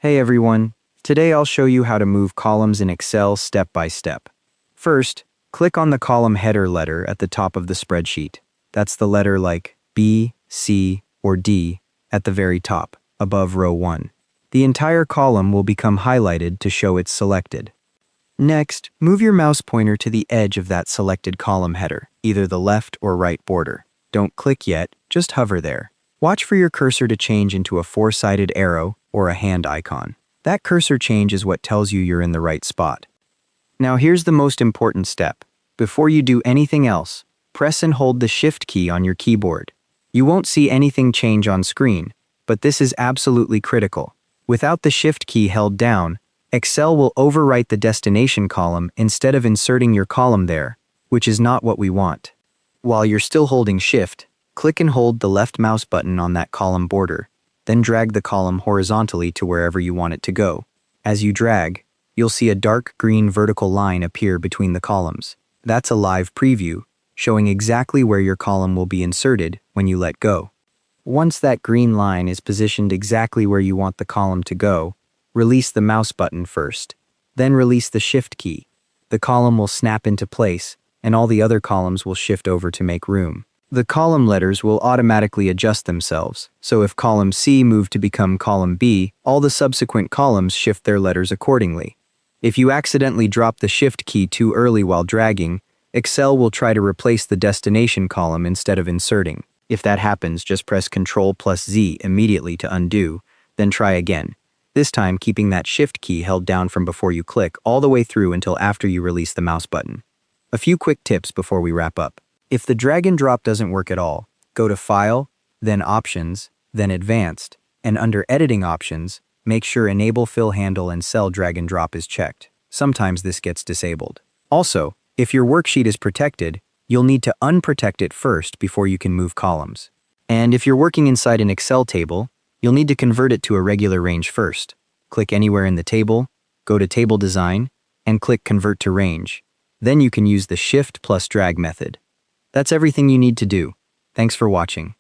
Hey everyone, today I'll show you how to move columns in Excel step by step. First, click on the column header letter at the top of the spreadsheet. That's the letter like B, C, or D at the very top, above row 1. The entire column will become highlighted to show it's selected. Next, move your mouse pointer to the edge of that selected column header, either the left or right border. Don't click yet, just hover there. Watch for your cursor to change into a four-sided arrow or a hand icon. That cursor change is what tells you you're in the right spot. Now here's the most important step. Before you do anything else, press and hold the Shift key on your keyboard. You won't see anything change on screen, but this is absolutely critical. Without the Shift key held down, Excel will overwrite the destination column instead of inserting your column there, which is not what we want. While you're still holding Shift, click and hold the left mouse button on that column border, then drag the column horizontally to wherever you want it to go. As you drag, you'll see a dark green vertical line appear between the columns. That's a live preview, showing exactly where your column will be inserted when you let go. Once that green line is positioned exactly where you want the column to go, release the mouse button first, then release the Shift key. The column will snap into place, and all the other columns will shift over to make room. The column letters will automatically adjust themselves, so if column C moved to become column B, all the subsequent columns shift their letters accordingly. If you accidentally drop the Shift key too early while dragging, Excel will try to replace the destination column instead of inserting. If that happens, just press Ctrl+Z immediately to undo, then try again. This time, keeping that Shift key held down from before you click all the way through until after you release the mouse button. A few quick tips before we wrap up. If the drag and drop doesn't work at all, go to File, then Options, then Advanced, and under Editing Options, make sure Enable Fill Handle and Cell Drag and Drop is checked. Sometimes this gets disabled. Also, if your worksheet is protected, you'll need to unprotect it first before you can move columns. And if you're working inside an Excel table, you'll need to convert it to a regular range first. Click anywhere in the table, go to Table Design, and click Convert to Range. Then you can use the Shift plus Drag method. That's everything you need to do. Thanks for watching.